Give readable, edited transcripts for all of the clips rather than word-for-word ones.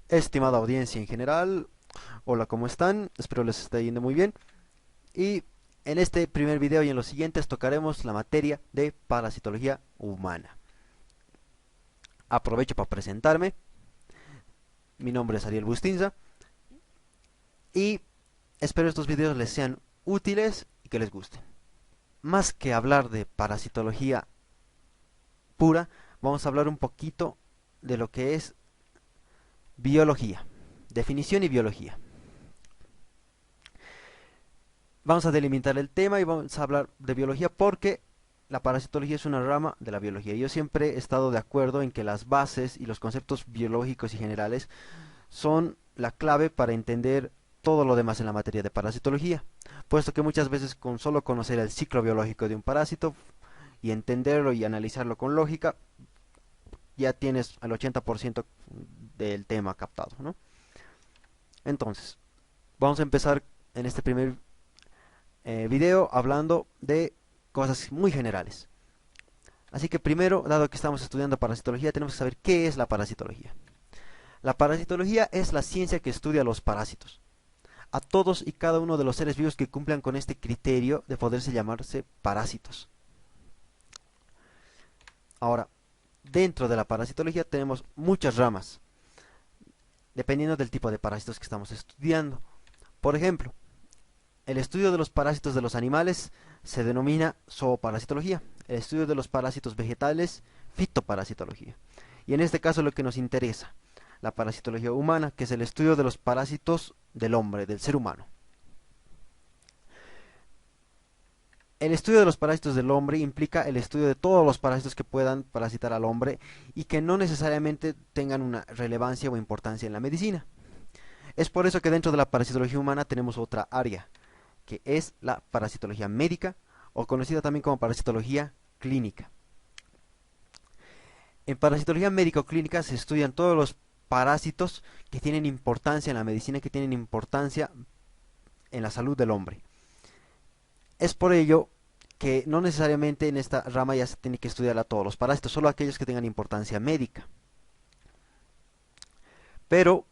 Estimada audiencia en general, hola, ¿cómo están? Espero les esté yendo muy bien. Y en este primer video y en los siguientes tocaremos la materia de parasitología humana. Aprovecho para presentarme. Mi nombre es Ariel Bustinza y espero estos videos les sean útiles y que les gusten. Más que hablar de parasitología pura, vamos a hablar un poquito de lo que es biología, definición y biología. Vamos a delimitar el tema y vamos a hablar de biología porque la parasitología es una rama de la biología. Yo siempre he estado de acuerdo en que las bases y los conceptos biológicos y generales son la clave para entender todo lo demás en la materia de parasitología, puesto que muchas veces con solo conocer el ciclo biológico de un parásito y entenderlo y analizarlo con lógica, ya tienes el 80% del tema captado, ¿no? Entonces, vamos a empezar en este primer video hablando de cosas muy generales. Así que primero, dado que estamos estudiando parasitología, tenemos que saber qué es la parasitología. La parasitología es la ciencia que estudia los parásitos, a todos y cada uno de los seres vivos que cumplan con este criterio de poderse llamarse parásitos. Ahora, dentro de la parasitología tenemos muchas ramas, dependiendo del tipo de parásitos que estamos estudiando. Por ejemplo, el estudio de los parásitos de los animales se denomina zooparasitología. El estudio de los parásitos vegetales, fitoparasitología. Y en este caso lo que nos interesa, la parasitología humana, que es el estudio de los parásitos del hombre, del ser humano. El estudio de los parásitos del hombre implica el estudio de todos los parásitos que puedan parasitar al hombre y que no necesariamente tengan una relevancia o importancia en la medicina. Es por eso que dentro de la parasitología humana tenemos otra área, que es la parasitología médica o conocida también como parasitología clínica. En parasitología médico-clínica se estudian todos los parásitos que tienen importancia en la medicina, que tienen importancia en la salud del hombre. Es por ello que no necesariamente en esta rama ya se tiene que estudiar a todos los parásitos, solo aquellos que tengan importancia médica. Pero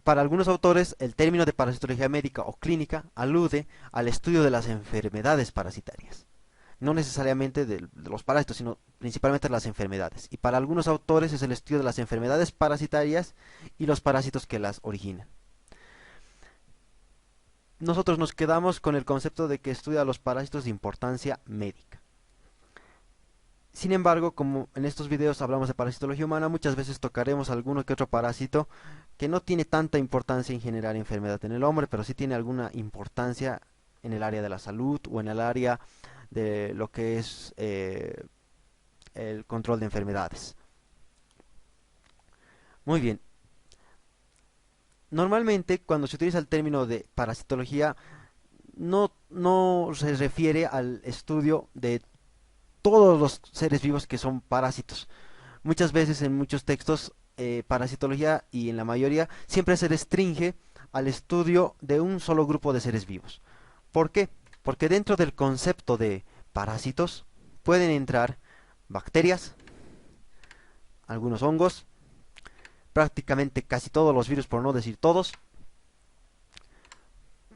para algunos autores el término de parasitología médica o clínica alude al estudio de las enfermedades parasitarias, no necesariamente de los parásitos, sino principalmente de las enfermedades. Y para algunos autores es el estudio de las enfermedades parasitarias y los parásitos que las originan. Nosotros nos quedamos con el concepto de que estudia los parásitos de importancia médica. Sin embargo, como en estos videos hablamos de parasitología humana, muchas veces tocaremos alguno que otro parásito que no tiene tanta importancia en generar enfermedad en el hombre, pero sí tiene alguna importancia en el área de la salud o en el área de lo que es el control de enfermedades. Muy bien. Normalmente cuando se utiliza el término de parasitología no se refiere al estudio de todos los seres vivos que son parásitos. Muchas veces en muchos textos parasitología y en la mayoría siempre se restringe al estudio de un solo grupo de seres vivos. ¿Por qué? Porque dentro del concepto de parásitos pueden entrar bacterias, algunos hongos, prácticamente casi todos los virus, por no decir todos,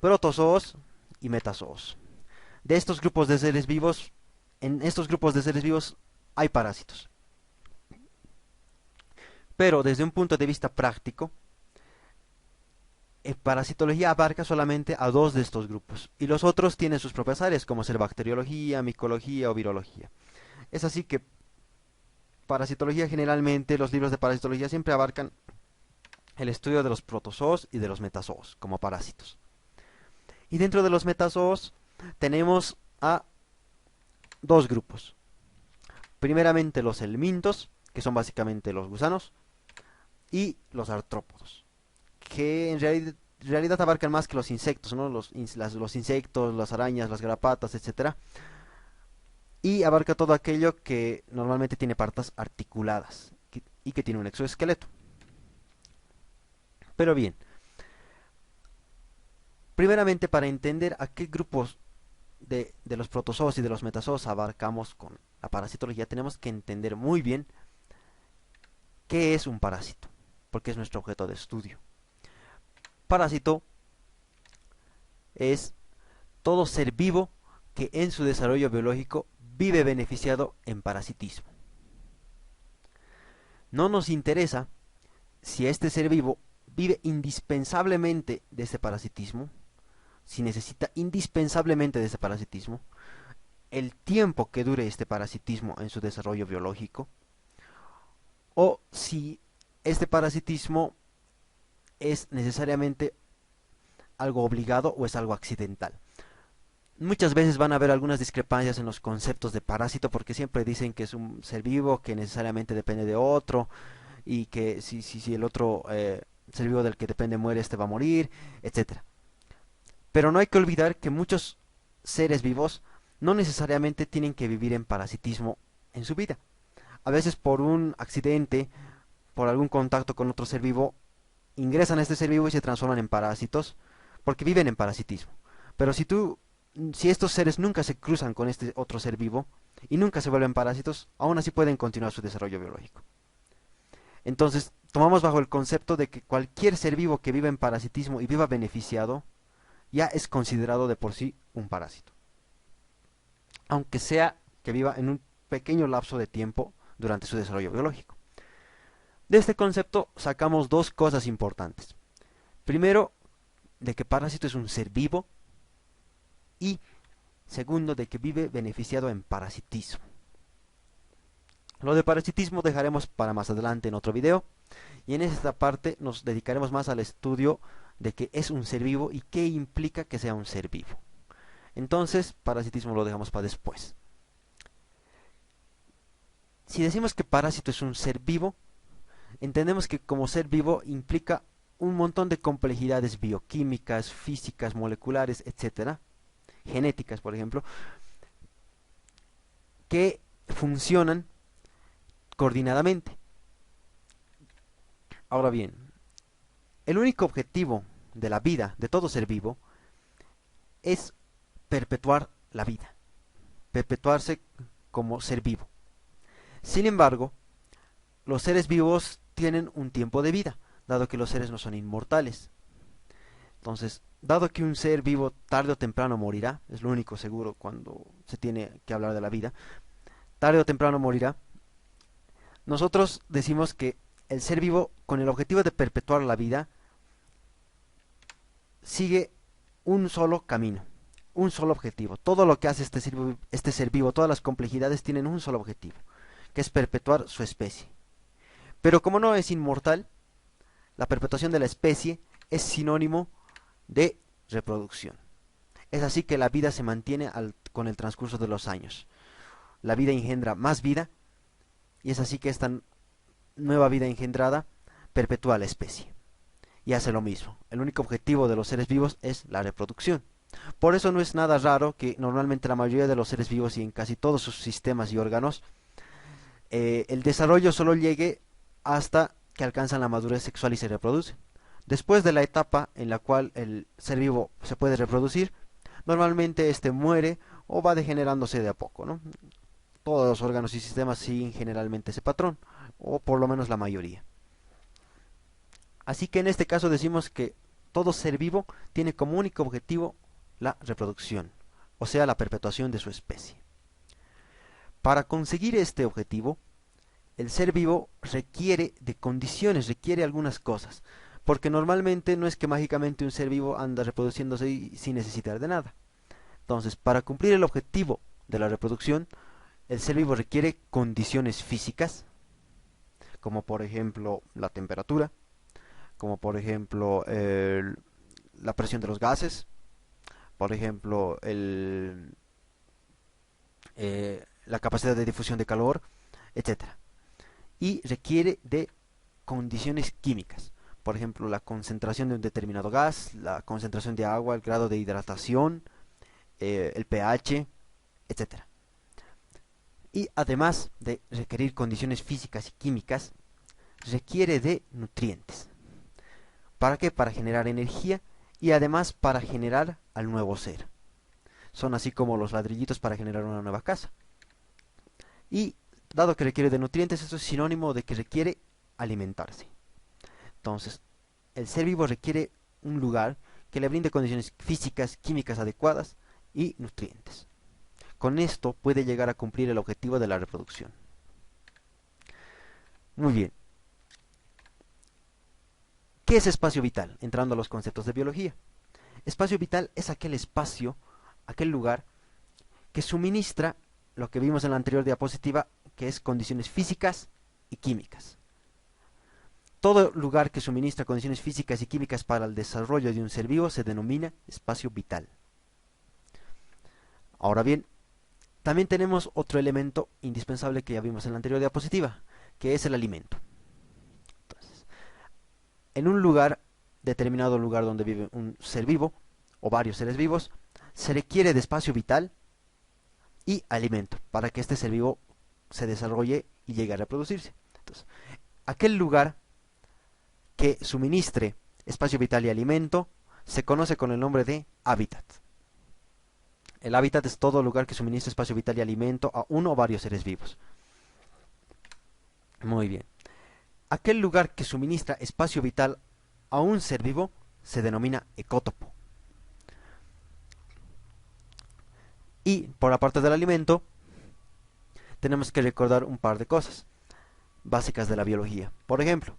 protozoos y metazoos. De estos grupos de seres vivos, en estos grupos de seres vivos hay parásitos. Pero desde un punto de vista práctico, parasitología abarca solamente a dos de estos grupos y los otros tienen sus propias áreas como ser bacteriología, micología o virología. Es así que parasitología generalmente, los libros de parasitología siempre abarcan el estudio de los protozoos y de los metazoos como parásitos. Y dentro de los metazoos tenemos a dos grupos. Primeramente los helmintos, que son básicamente los gusanos, y los artrópodos, que en realidad abarcan más que los insectos, ¿no? Los insectos, las arañas, las garrapatas, etcétera. Y abarca todo aquello que normalmente tiene patas articuladas y que tiene un exoesqueleto. Pero bien, primeramente para entender a qué grupos de los protozoos y de los metazoos abarcamos con la parasitología, tenemos que entender muy bien qué es un parásito. porque es nuestro objeto de estudio. Parásito es todo ser vivo que en su desarrollo biológico vive beneficiado en parasitismo. No nos interesa si este ser vivo vive indispensablemente de ese parasitismo, si necesita indispensablemente de ese parasitismo, el tiempo que dure este parasitismo en su desarrollo biológico, o si este parasitismo es necesariamente algo obligado o es algo accidental. Muchas veces van a haber algunas discrepancias en los conceptos de parásito porque siempre dicen que es un ser vivo que necesariamente depende de otro y que si el otro ser vivo del que depende muere, este va a morir, etcétera. Pero no hay que olvidar que muchos seres vivos no necesariamente tienen que vivir en parasitismo en su vida. A veces por un accidente, por algún contacto con otro ser vivo, ingresan a este ser vivo y se transforman en parásitos porque viven en parasitismo. Pero si estos seres nunca se cruzan con este otro ser vivo y nunca se vuelven parásitos, aún así pueden continuar su desarrollo biológico. Entonces, tomamos bajo el concepto de que cualquier ser vivo que viva en parasitismo y viva beneficiado, ya es considerado de por sí un parásito. Aunque sea que viva en un pequeño lapso de tiempo durante su desarrollo biológico. De este concepto sacamos dos cosas importantes. Primero, de que parásito es un ser vivo y segundo, de que vive beneficiado en parasitismo. Lo de parasitismo dejaremos para más adelante en otro video y en esta parte nos dedicaremos más al estudio de qué es un ser vivo y qué implica que sea un ser vivo. Entonces, parasitismo lo dejamos para después. Si decimos que parásito es un ser vivo, entendemos que como ser vivo implica un montón de complejidades bioquímicas, físicas, moleculares, etcétera, genéticas, por ejemplo, que funcionan coordinadamente. Ahora bien, el único objetivo de la vida, de todo ser vivo, es perpetuar la vida, perpetuarse como ser vivo. Sin embargo, los seres vivos tienen un tiempo de vida, dado que los seres no son inmortales. Entonces, dado que un ser vivo tarde o temprano morirá, es lo único seguro cuando se tiene que hablar de la vida, tarde o temprano morirá, nosotros decimos que el ser vivo, con el objetivo de perpetuar la vida, sigue un solo camino, un solo objetivo. Todo lo que hace este ser vivo, todas las complejidades tienen un solo objetivo, que es perpetuar su especie. Pero como no es inmortal, la perpetuación de la especie es sinónimo de reproducción. Es así que la vida se mantiene con el transcurso de los años. La vida engendra más vida y es así que esta nueva vida engendrada perpetúa la especie y hace lo mismo. El único objetivo de los seres vivos es la reproducción. Por eso no es nada raro que normalmente la mayoría de los seres vivos y en casi todos sus sistemas y órganos el desarrollo solo llegue hasta que alcanzan la madurez sexual y se reproducen. Después de la etapa en la cual el ser vivo se puede reproducir, normalmente este muere o va degenerándose de a poco, ¿no? Todos los órganos y sistemas siguen generalmente ese patrón, o por lo menos la mayoría. Así que en este caso decimos que todo ser vivo tiene como único objetivo la reproducción, o sea, la perpetuación de su especie. Para conseguir este objetivo, el ser vivo requiere de condiciones, requiere algunas cosas, porque normalmente no es que mágicamente un ser vivo anda reproduciéndose sin necesitar de nada. Entonces, para cumplir el objetivo de la reproducción, el ser vivo requiere condiciones físicas, como por ejemplo la temperatura, como por ejemplo la presión de los gases, por ejemplo la capacidad de difusión de calor, etcétera. Y requiere de condiciones químicas, por ejemplo la concentración de un determinado gas, la concentración de agua, el grado de hidratación, el pH, etcétera. Y además de requerir condiciones físicas y químicas, requiere de nutrientes. ¿Para qué? Para generar energía y además para generar al nuevo ser. Son así como los ladrillitos para generar una nueva casa. Y dado que requiere de nutrientes, eso es sinónimo de que requiere alimentarse. Entonces, el ser vivo requiere un lugar que le brinde condiciones físicas, químicas adecuadas y nutrientes. Con esto puede llegar a cumplir el objetivo de la reproducción. Muy bien. ¿Qué es espacio vital? Entrando a los conceptos de biología. Espacio vital es aquel espacio, aquel lugar que suministra lo que vimos en la anterior diapositiva, que es condiciones físicas y químicas. Todo lugar que suministra condiciones físicas y químicas para el desarrollo de un ser vivo se denomina espacio vital. Ahora bien, también tenemos otro elemento indispensable que ya vimos en la anterior diapositiva, que es el alimento. Entonces, en un lugar, determinado lugar donde vive un ser vivo, o varios seres vivos, se requiere de espacio vital y alimento para que este ser vivo se desarrolle y llegue a reproducirse. Entonces, aquel lugar que suministre espacio vital y alimento se conoce con el nombre de hábitat. El hábitat es todo lugar que suministre espacio vital y alimento a uno o varios seres vivos. Muy bien. Aquel lugar que suministra espacio vital a un ser vivo se denomina ecótopo. Y por la parte del alimento, tenemos que recordar un par de cosas básicas de la biología. Por ejemplo,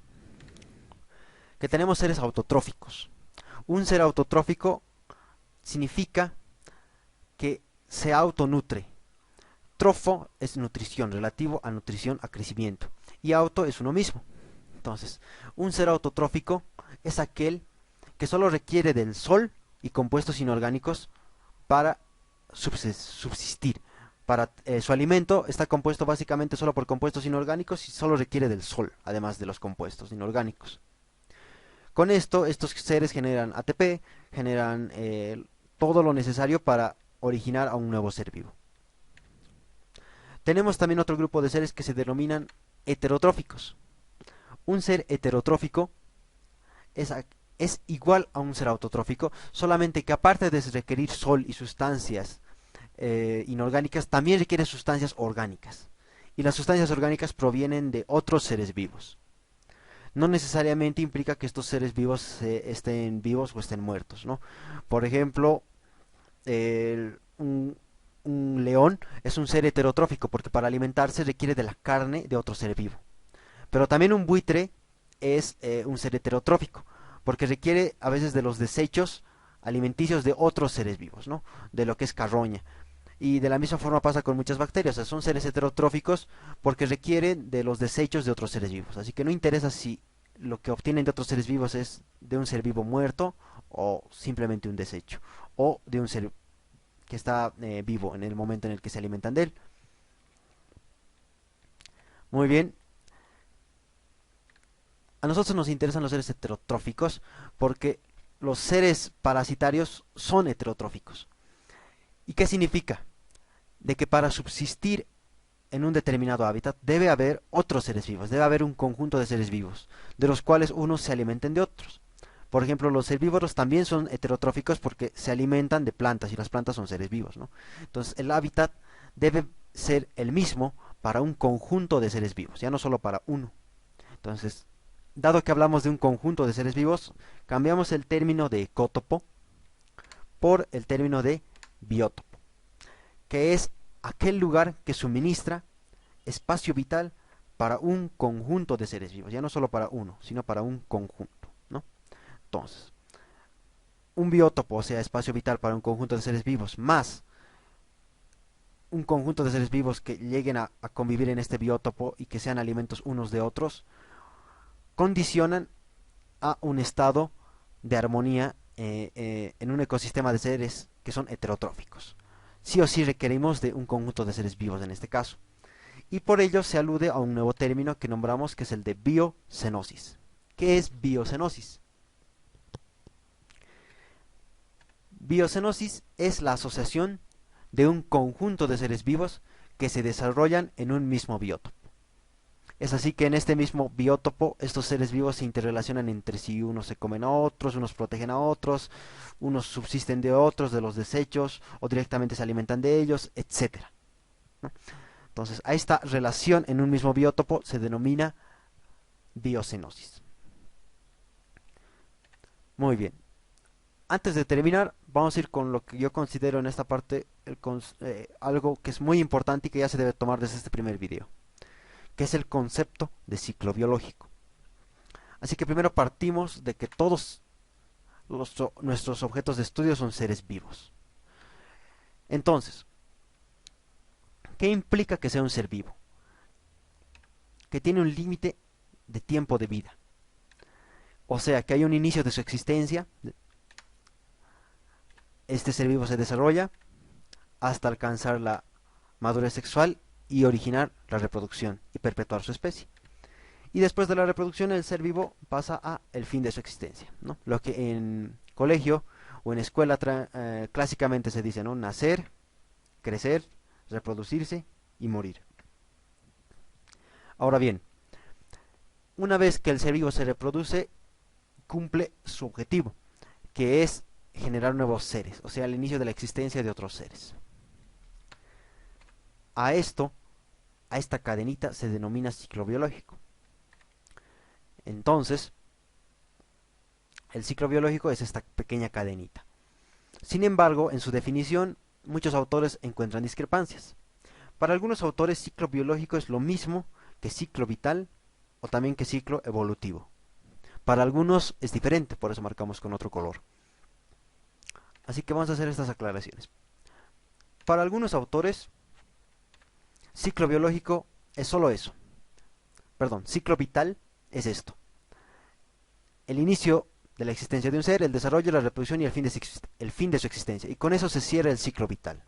que tenemos seres autotróficos. Un ser autotrófico significa que se autonutre. Trofo es nutrición, relativo a nutrición, a crecimiento. Y auto es uno mismo. Entonces, un ser autotrófico es aquel que solo requiere del sol y compuestos inorgánicos para subsistir. Su alimento está compuesto básicamente solo por compuestos inorgánicos y solo requiere del sol, además de los compuestos inorgánicos. Con esto, estos seres generan ATP, generan todo lo necesario para originar a un nuevo ser vivo. Tenemos también otro grupo de seres que se denominan heterotróficos. Un ser heterotrófico es igual a un ser autotrófico, solamente que aparte de requerir sol y sustancias inorgánicas, también requiere sustancias orgánicas. Y las sustancias orgánicas provienen de otros seres vivos. No necesariamente implica que estos seres vivos estén vivos o estén muertos, ¿no? Por ejemplo, un león es un ser heterotrófico porque para alimentarse requiere de la carne de otro ser vivo. Pero también un buitre es un ser heterotrófico porque requiere a veces de los desechos alimenticios de otros seres vivos, ¿no? De lo que es carroña. Y de la misma forma pasa con muchas bacterias, o sea, son seres heterotróficos porque requieren de los desechos de otros seres vivos. Así que no interesa si lo que obtienen de otros seres vivos es de un ser vivo muerto o simplemente un desecho, o de un ser que está vivo en el momento en el que se alimentan de él. Muy bien. A nosotros nos interesan los seres heterotróficos porque los seres parasitarios son heterotróficos. ¿Y qué significa? De que para subsistir en un determinado hábitat debe haber otros seres vivos, debe haber un conjunto de seres vivos, de los cuales unos se alimenten de otros. Por ejemplo, los herbívoros también son heterotróficos porque se alimentan de plantas y las plantas son seres vivos, ¿no? Entonces, el hábitat debe ser el mismo para un conjunto de seres vivos, ya no solo para uno. Entonces, dado que hablamos de un conjunto de seres vivos, cambiamos el término de ecótopo por el término de biótopo, que es aquel lugar que suministra espacio vital para un conjunto de seres vivos, ya no solo para uno, sino para un conjunto, ¿no? Entonces, un biótopo, o sea, espacio vital para un conjunto de seres vivos, más un conjunto de seres vivos que lleguen a convivir en este biótopo y que sean alimentos unos de otros, condicionan a un estado de armonía en un ecosistema de seres que son heterotróficos. Sí o sí requerimos de un conjunto de seres vivos en este caso. Y por ello se alude a un nuevo término que nombramos, que es el de biocenosis. ¿Qué es biocenosis? Biocenosis es la asociación de un conjunto de seres vivos que se desarrollan en un mismo biótopo. Es así que en este mismo biótopo estos seres vivos se interrelacionan entre sí, unos se comen a otros, unos protegen a otros, unos subsisten de otros, de los desechos, o directamente se alimentan de ellos, etcétera, ¿no? Entonces, a esta relación en un mismo biótopo se denomina biocenosis. Muy bien. Antes de terminar, vamos a ir con lo que yo considero en esta parte algo que es muy importante y que ya se debe tomar desde este primer video, que es el concepto de ciclo biológico. Así que primero partimos de que todos nuestros objetos de estudio son seres vivos. Entonces, ¿qué implica que sea un ser vivo? Que tiene un límite de tiempo de vida. O sea, que hay un inicio de su existencia, este ser vivo se desarrolla hasta alcanzar la madurez sexual y originar la reproducción y perpetuar su especie. Y después de la reproducción el ser vivo pasa a el fin de su existencia, ¿no? Lo que en colegio o en escuela clásicamente se dice, ¿no? Nacer, crecer, reproducirse y morir. Ahora bien, una vez que el ser vivo se reproduce, cumple su objetivo, que es generar nuevos seres, o sea, el inicio de la existencia de otros seres. A esto, a esta cadenita se denomina ciclo biológico. Entonces, el ciclo biológico es esta pequeña cadenita. Sin embargo, en su definición, muchos autores encuentran discrepancias. Para algunos autores, ciclo biológico es lo mismo que ciclo vital o también que ciclo evolutivo. Para algunos es diferente, por eso marcamos con otro color. Así que vamos a hacer estas aclaraciones. Para algunos autores, ciclo biológico es solo eso. Perdón, ciclo vital es esto. El inicio de la existencia de un ser, el desarrollo, la reproducción y el fin de su existencia. Y con eso se cierra el ciclo vital.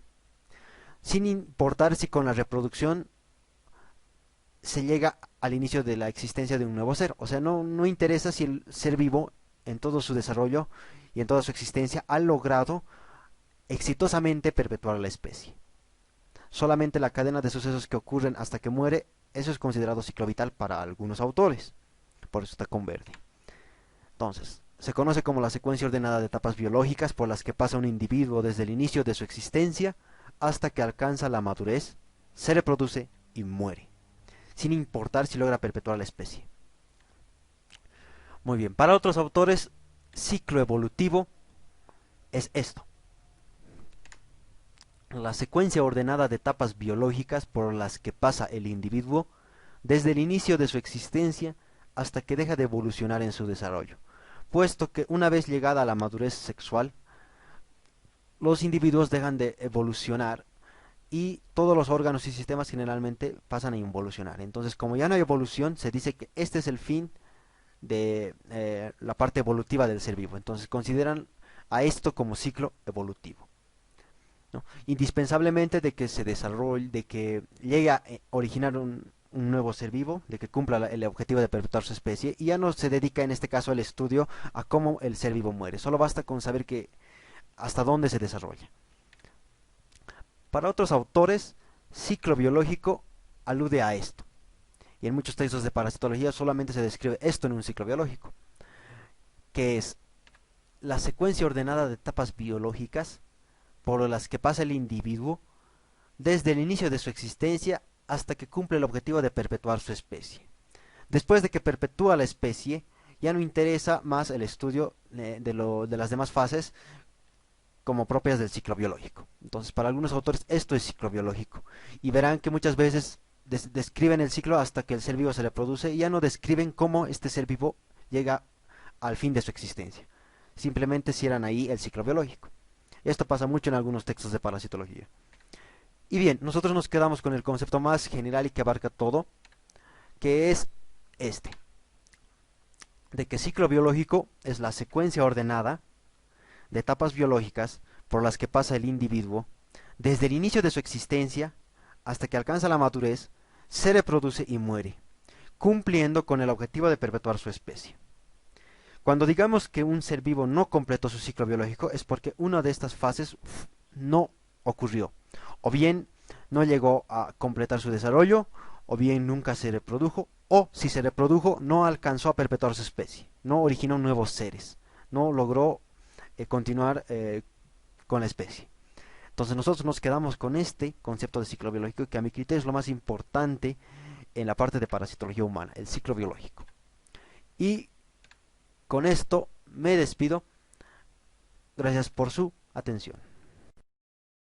Sin importar si con la reproducción se llega al inicio de la existencia de un nuevo ser. O sea, no interesa si el ser vivo en todo su desarrollo y en toda su existencia ha logrado exitosamente perpetuar la especie. Solamente la cadena de sucesos que ocurren hasta que muere, eso es considerado ciclo vital para algunos autores. Por eso está con verde. Entonces, se conoce como la secuencia ordenada de etapas biológicas por las que pasa un individuo desde el inicio de su existencia hasta que alcanza la madurez, se reproduce y muere, sin importar si logra perpetuar la especie. Muy bien, para otros autores, ciclo evolutivo es esto: la secuencia ordenada de etapas biológicas por las que pasa el individuo desde el inicio de su existencia hasta que deja de evolucionar en su desarrollo, puesto que una vez llegada a la madurez sexual, los individuos dejan de evolucionar y todos los órganos y sistemas generalmente pasan a involucionar. Entonces, como ya no hay evolución, se dice que este es el fin de la parte evolutiva del ser vivo. Entonces, consideran a esto como ciclo evolutivo, ¿no? Indispensablemente de que se desarrolle, de que llegue a originar un nuevo ser vivo, de que cumpla el objetivo de perpetuar su especie, y ya no se dedica en este caso al estudio a cómo el ser vivo muere. Solo basta con saber que hasta dónde se desarrolla. Para otros autores, ciclo biológico alude a esto, y en muchos textos de parasitología solamente se describe esto en un ciclo biológico, que es la secuencia ordenada de etapas biológicas por las que pasa el individuo desde el inicio de su existencia hasta que cumple el objetivo de perpetuar su especie. Después de que perpetúa la especie, ya no interesa más el estudio de las demás fases como propias del ciclo biológico. Entonces, para algunos autores esto es ciclo biológico. Y verán que muchas veces describen el ciclo hasta que el ser vivo se reproduce y ya no describen cómo este ser vivo llega al fin de su existencia. Simplemente cierran ahí el ciclo biológico. Esto pasa mucho en algunos textos de parasitología. Y bien, nosotros nos quedamos con el concepto más general y que abarca todo, que es este, de que ciclo biológico es la secuencia ordenada de etapas biológicas por las que pasa el individuo desde el inicio de su existencia hasta que alcanza la madurez, se reproduce y muere, cumpliendo con el objetivo de perpetuar su especie. Cuando digamos que un ser vivo no completó su ciclo biológico es porque una de estas fases no ocurrió, o bien no llegó a completar su desarrollo, o bien nunca se reprodujo, o si se reprodujo no alcanzó a perpetuar su especie, no originó nuevos seres, no logró continuar con la especie. Entonces nosotros nos quedamos con este concepto de ciclo biológico que a mi criterio es lo más importante en la parte de parasitología humana, el ciclo biológico. Y con esto me despido. Gracias por su atención.